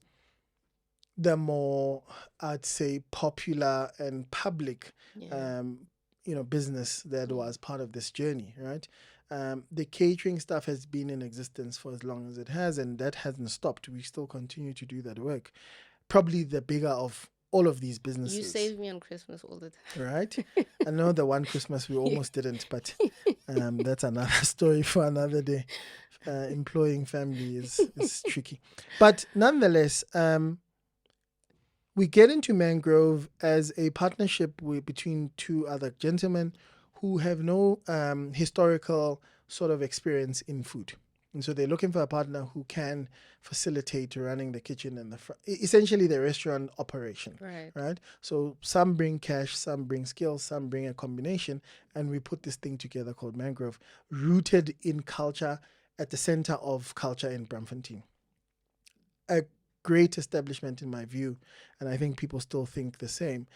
the more, I'd say, popular and public, business that was part of this journey, right? The catering stuff has been in existence for as long as it has, and that hasn't stopped. We still continue to do that work. Probably the bigger of all of these businesses. You saved me on Christmas all the time. Right? I know the one Christmas we almost didn't, but that's another story for another day. Employing family is tricky. But nonetheless, we get into Mangrove as a partnership between two other gentlemen who have no historical sort of experience in food. And so they're looking for a partner who can facilitate running the kitchen and essentially the restaurant operation. Right. So some bring cash, some bring skills, some bring a combination, and we put this thing together called Mangrove, rooted in culture at the center of culture in Braamfontein. A great establishment in my view, and I think people still think the same.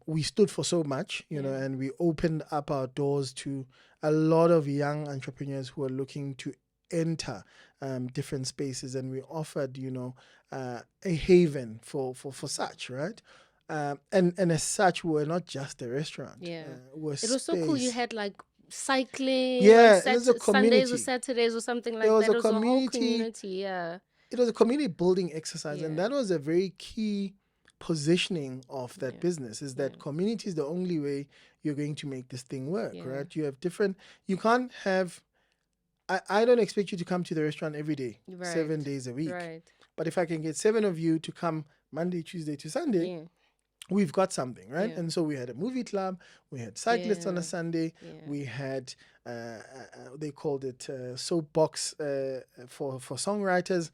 We stood for so much, and we opened up our doors to a lot of young entrepreneurs who are looking to enter different spaces, and we offered, a haven for such, right? And as such, we're not just a restaurant. We're it was so cool. You space. had like cycling Yeah, on it was a Sundays or community. Saturdays or something like There was that. a It was a whole community. community. Yeah. It was a community building exercise, and Yeah. that was a very key positioning of that business, is that community is the only way you're going to make this thing work, right? You have you can't have, I don't expect you to come to the restaurant every day, 7 days a week. Right. But if I can get 7 of you to come Monday, Tuesday to Sunday, we've got something, right? And so we had a movie club, we had cyclists on a Sunday, we had, they called it soapbox for songwriters,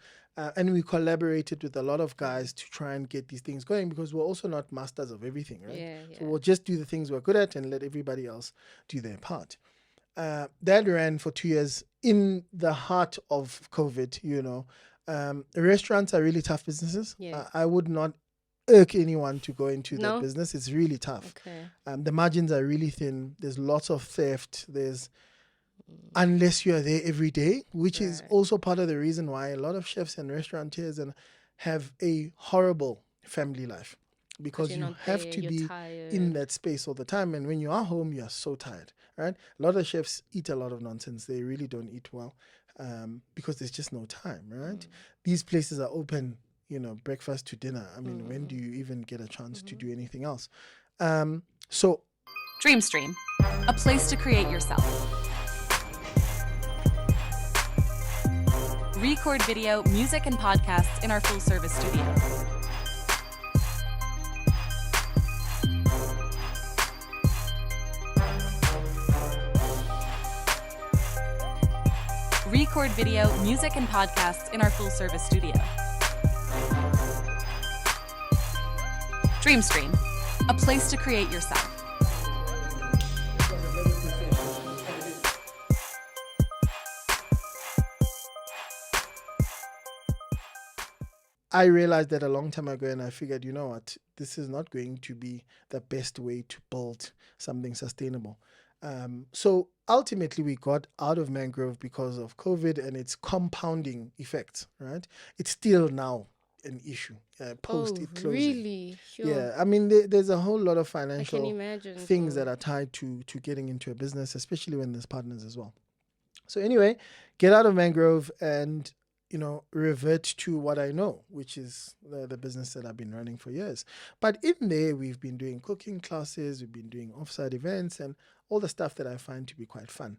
and we collaborated with a lot of guys to try and get these things going, because we're also not masters of everything, right? So we'll just do the things we're good at and let everybody else do their part. That ran for 2 years in the heart of COVID. Restaurants are really tough businesses. I would not irk anyone to go into that business. It's really tough. The margins are really thin. There's lots of theft. Unless you are there every day, which is also part of the reason why a lot of chefs and restaurateurs have a horrible family life, because you have to be in that space all the time. And when you are home, you are so tired, right? A lot of chefs eat a lot of nonsense. They really don't eat well because there's just no time, right? These places are open, breakfast to dinner. I mean, when do you even get a chance to do anything else? So Dreamstream, a place to create yourself. Record video, music, and podcasts in our full-service studio. Record video, music, and podcasts in our full-service studio. Dreamstream, a place to create yourself. I realized that a long time ago, and I figured, you know what, this is not going to be the best way to build something sustainable. So ultimately, we got out of Mangrove because of COVID and its compounding effects, right? It's still now an issue post it closing. Really? Sure. Yeah, I mean, there's a whole lot of financial imagine things so. that are tied to getting into a business, especially when there's partners as well. So anyway, get out of Mangrove and revert to what I know, which is the business that I've been running for years. But in there, we've been doing cooking classes, we've been doing offsite events, and all the stuff that I find to be quite fun.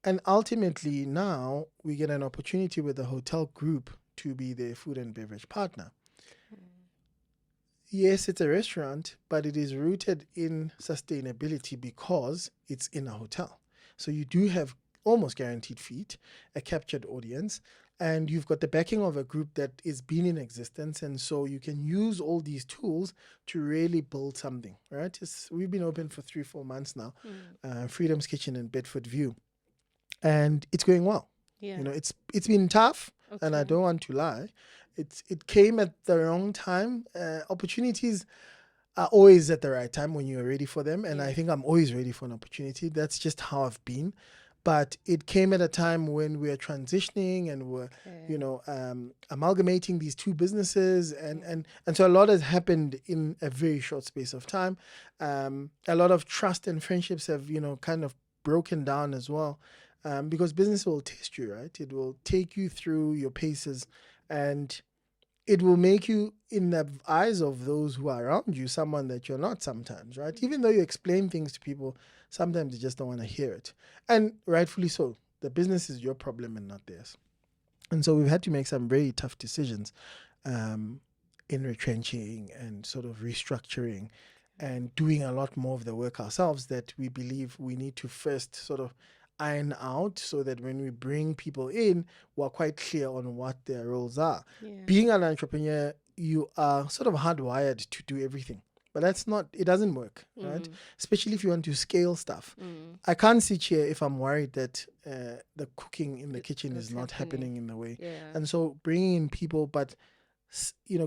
And ultimately, now we get an opportunity with the hotel group to be their food and beverage partner. Yes, it's a restaurant, but it is rooted in sustainability because it's in a hotel. So you do have almost guaranteed feet, a captured audience, and you've got the backing of a group that is been in existence. And so you can use all these tools to really build something, right? We've been open for 3-4 months now, Freedom's Kitchen in Bedford View, and it's going well. Yeah. It's been tough, and I don't want to lie. It came at the wrong time. Opportunities are always at the right time when you're ready for them, and I think I'm always ready for an opportunity. That's just how I've been. But it came at a time when we're transitioning and we're, amalgamating these two businesses, and so a lot has happened in a very short space of time. A lot of trust and friendships have, kind of broken down as well, because business will test you, right? It will take you through your paces, and it will make you, in the eyes of those who are around you, someone that you're not sometimes, right? Even though you explain things to people, sometimes they just don't want to hear it. And rightfully so. The business is your problem and not theirs. And so we've had to make some very tough decisions in retrenching and sort of restructuring and doing a lot more of the work ourselves that we believe we need to first sort of iron out so that when we bring people in, we're quite clear on what their roles are. Yeah. Being an entrepreneur, you are sort of hardwired to do everything. But that's not, it doesn't work, right? Especially if you want to scale stuff. I can't sit here if I'm worried that the cooking in the kitchen is not happening in the way. Yeah. And so bringing in people, but,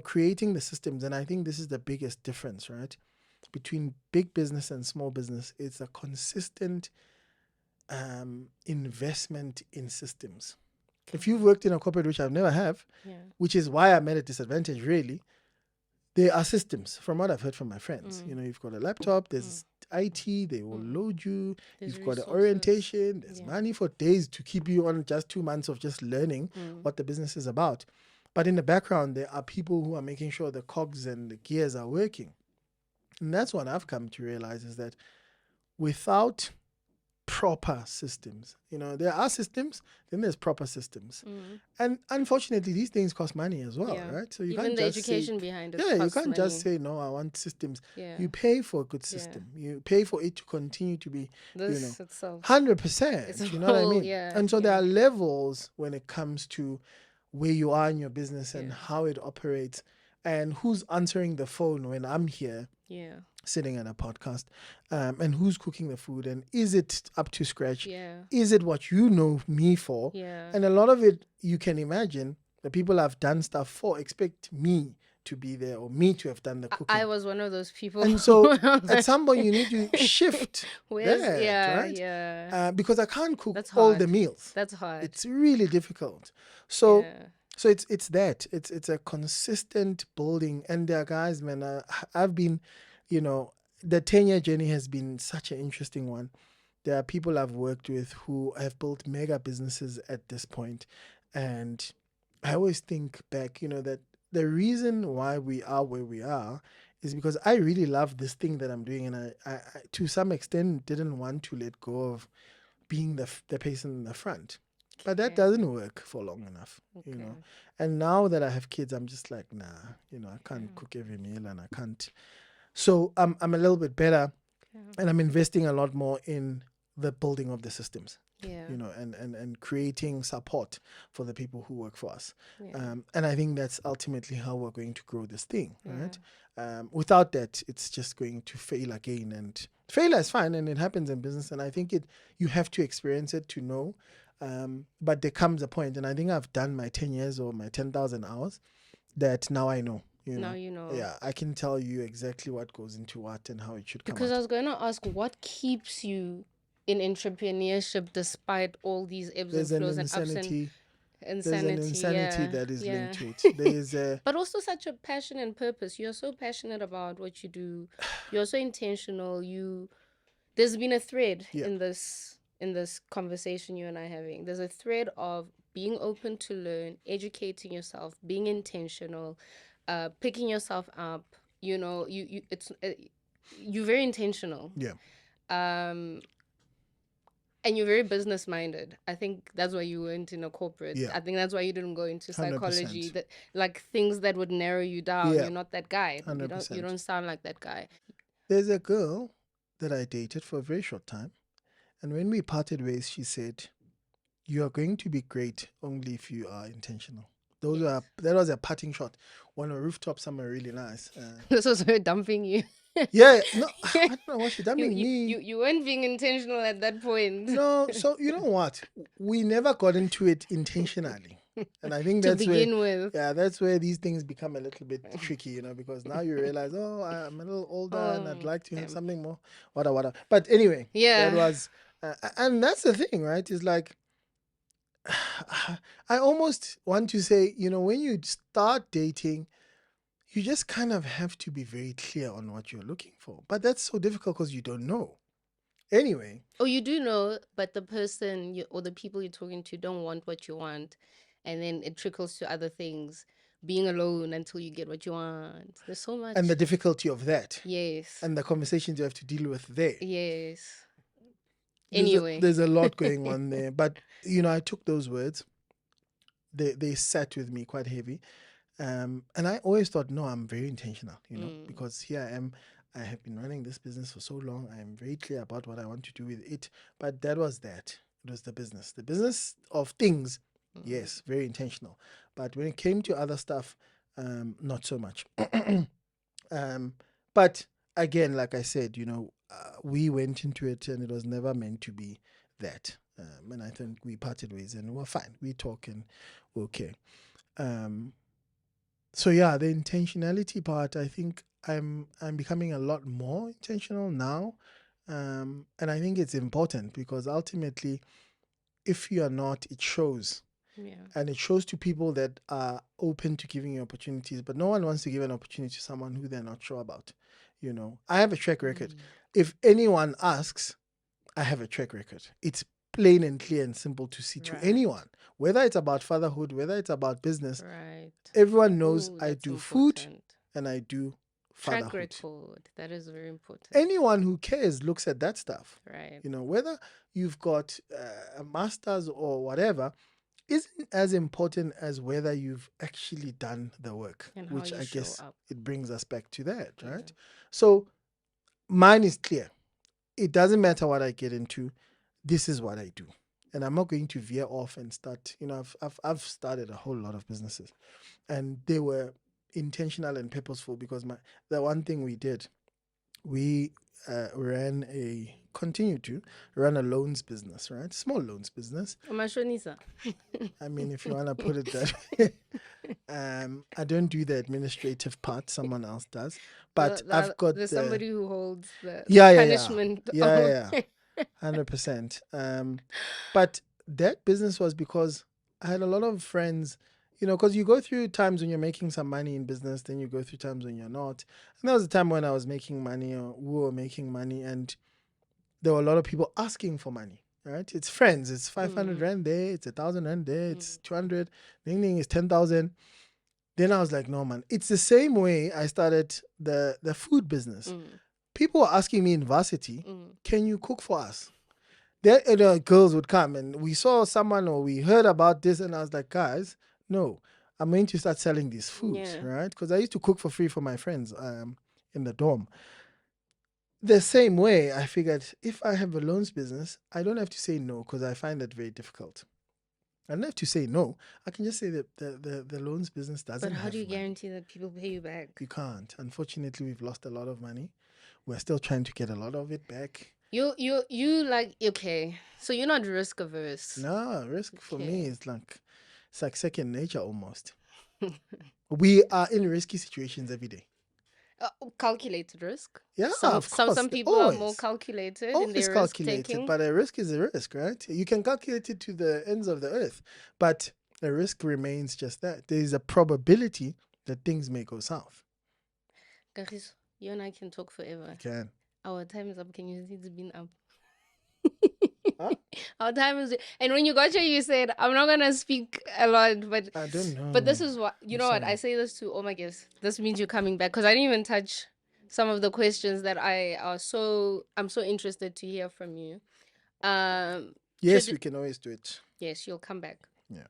creating the systems. And I think this is the biggest difference, right? Between big business and small business, it's a consistent investment in systems. If you've worked in a corporate, which I've never have, which is why I'm at a disadvantage, really, there are systems from what I've heard from my friends. You've got a laptop, there's IT, they will load you, you've got an orientation, there's money for days to keep you on just 2 months of just learning what the business is about. But in the background, there are people who are making sure the cogs and the gears are working. And that's what I've come to realize, is that without proper systems, there are systems, then there's proper systems. And unfortunately, these things cost money as well, right? So you Even can't the just education say, behind it. you costs can't money. just say, no, I want systems. Yeah. You pay for a good system. You pay for it to continue to be, This itself. 100%. It's a You know what I whole- mean? yeah, And so there are levels when it comes to where you are in your business and how it operates and who's answering the phone when I'm here Yeah. sitting at a podcast, and who's cooking the food, and is it up to scratch? Yeah. Is it what you know me for? Yeah. And a lot of it, you can imagine, the people I've done stuff for expect me to be there or me to have done the cooking. I was one of those people. And so at some point you need to shift Where's- that, yeah, right? yeah. Because I can't cook That's all hard. the meals. That's hard. It's really difficult. So Yeah. so it's that. It's a consistent building. And there are guys, man, I've been, the 10-year journey has been such an interesting one. There are people I've worked with who have built mega businesses at this point. And I always think back, that the reason why we are where we are is because I really love this thing that I'm doing. And I to some extent, didn't want to let go of being the person in the front. But that doesn't work for long enough, And now that I have kids, I'm just like, nah, I can't cook every meal and I can't. So I'm a little bit better, and I'm investing a lot more in the building of the systems, Yeah. and creating support for the people who work for us. And I think that's ultimately how we're going to grow this thing, right? Without that, it's just going to fail again, and failure is fine, and it happens in business. And I think you have to experience it to know. But there comes a point, and I think I've done my 10 years or my 10,000 hours, that now I know. Now you know. Yeah, I can tell you exactly what goes into what and how it should come Because I out. was going to ask, what keeps you in entrepreneurship despite all these ebbs There's and an flows and ups and insanity. insanity? There's an insanity yeah. that is yeah. linked to it. There is a But also such a passion and purpose. You're so passionate about what you do. You're so intentional. There's been a thread Yeah. in this conversation you and I having. There's a thread of being open to learn, educating yourself, being intentional, picking yourself up. You're very intentional. yeah. And you're very business minded. I think that's why you went in a corporate. Yeah. I think that's why you didn't go into 100%. psychology. That like things that would narrow you down. Yeah. You're not that guy. You 100%. don't sound like that guy. There's a girl that I dated for a very short time, and when we parted ways, she said, "You are going to be great only if you are intentional." That was a parting shot on a rooftop somewhere really nice. This was her dumping you. Yeah, no, I don't know what she dumping me. You weren't being intentional at that point. No, so you know what? We never got into it intentionally. And I think To that's begin where, with. yeah, that's where these things become a little bit tricky, because now you realize, oh, I'm a little older and I'd like to have something more, whatever. But anyway, Yeah. that was, and that's the thing, right? It's like, I almost want to say, when you start dating, you just kind of have to be very clear on what you're looking for. But that's so difficult because you don't know. Anyway. Oh, you do know, but the person or the people you're talking to don't want what you want. And then it trickles to other things. Being alone until you get what you want. There's so much. And the difficulty of that. Yes. And the conversations you have to deal with there. Yes. Anyway. There's a lot going on there. But, I took those words. They sat with me quite heavy. And I always thought, no, I'm very intentional, because here I am. I have been running this business for so long. I am very clear about what I want to do with it. But that was that. It was the business. The business of things, Mm. yes, very intentional. But when it came to other stuff, not so much. But again, like I said, we went into it and it was never meant to be that. And I think we parted ways and we're fine. We talk and we're okay. So yeah, the intentionality part, I think I'm becoming a lot more intentional now. And I think it's important because ultimately, if you are not, it shows. Yeah. And it shows to people that are open to giving you opportunities, but no one wants to give an opportunity to someone who they're not sure about. I have a track record. If anyone asks, I have a track record. It's plain and clear and simple to see to Right. anyone, whether it's about fatherhood, whether it's about business. Right. Everyone knows Ooh, I that's do food important. and I do Track fatherhood. record. That is very important. Anyone who cares looks at that stuff. Right. Whether you've got a master's or whatever, isn't as important as whether you've actually done the work, And how which you I show guess up. it brings us back to that, Yeah. right? So mine is clear. It doesn't matter what I get into. This is what I do. And I'm not going to veer off and start, I've started a whole lot of businesses and they were intentional and purposeful because the one thing we did, we continue to run a loans business, right? Small loans business. Umashonisa. I mean, if you want to put it that way. I don't do the administrative part, someone else does. But I've got there's somebody who holds the yeah. punishment. Yeah. 100%. But that business was because I had a lot of friends, because you go through times when you're making some money in business, then you go through times when you're not. And there was a time when I was making money or we were making money and there were a lot of people asking for money, right? It's friends. It's 500 Rand there. It's 1,000 Rand there. It's 200. Ding ding is 10,000. Then I was like, no, man. It's the same way I started the food business. People were asking me in varsity, can you cook for us? Then girls would come and we saw someone or we heard about this and I was like, guys, no, I'm going to start selling these foods, right? Because I used to cook for free for my friends in the dorm. The same way, I figured if I have a loans business, I don't have to say no because I find that very difficult. I don't have to say no. I can just say that the loans business doesn't have But how do you money. guarantee that people pay you back? You can't. Unfortunately, we've lost a lot of money. We're still trying to get a lot of it back. You like, okay, so you're not risk averse. No, risk for me is it's like second nature almost. We are in risky situations every day. Calculated risk. Yeah, of course. Some people are more calculated in Always their risk calculated, taking. but a risk is a risk, right? You can calculate it to the ends of the earth, but a risk remains just that. There is a probability that things may go south. Kagiso, you and I can talk forever. You can. Our time is up. Can you see it's been up? Huh? Our time is, and when you got here, you said, I'm not gonna speak a lot, but I don't know. But this is what I'm what sorry. I say this to all my guests. This means you're coming back because I didn't even touch some of the questions that I'm so interested to hear from you. Yes, we can always do it. Yes, you'll come back. Yeah.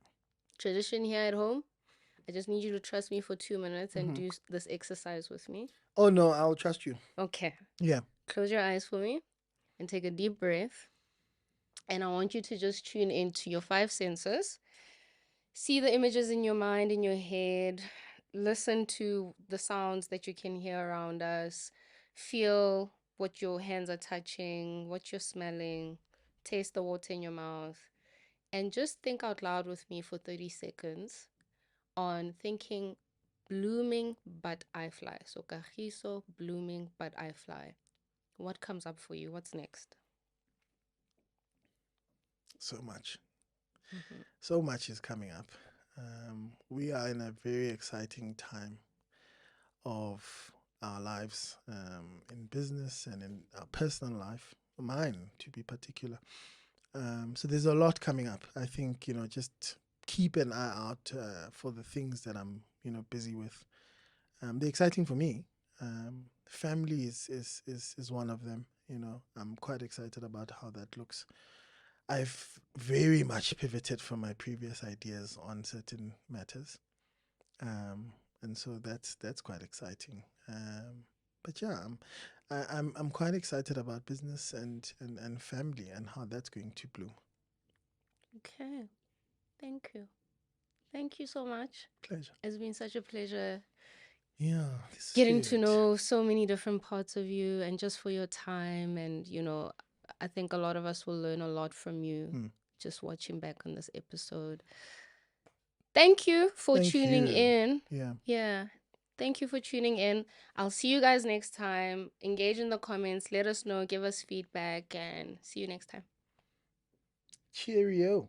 Tradition here at home. I just need you to trust me for 2 minutes and do this exercise with me. Oh no, I'll trust you. Okay. Yeah. Close your eyes for me and take a deep breath. And I want you to just tune into your 5 senses. See the images in your mind, in your head. Listen to the sounds that you can hear around us. Feel what your hands are touching, what you're smelling. Taste the water in your mouth. And just think out loud with me for 30 seconds on thinking blooming but I fly. So Kagiso, blooming but I fly. What comes up for you? What's next? So much. So much is coming up. We are in a very exciting time of our lives, in business and in our personal life, mine to be particular. So there's a lot coming up. I think, just keep an eye out for the things that I'm, busy with. They're exciting for me. Family is one of them. I'm quite excited about how that looks. I've very much pivoted from my previous ideas on certain matters, and so that's quite exciting. But yeah, I'm quite excited about business and family and how that's going to bloom. Okay. Thank you. Thank you so much. Pleasure. It's been such a pleasure Yeah, this is getting to good. know so many different parts of you, and just for your time. And, I think a lot of us will learn a lot from you just watching back on this episode. Thank you for Thank tuning you. in. Yeah. Yeah. Thank you for tuning in. I'll see you guys next time. Engage in the comments. Let us know. Give us feedback. And see you next time. Cheerio.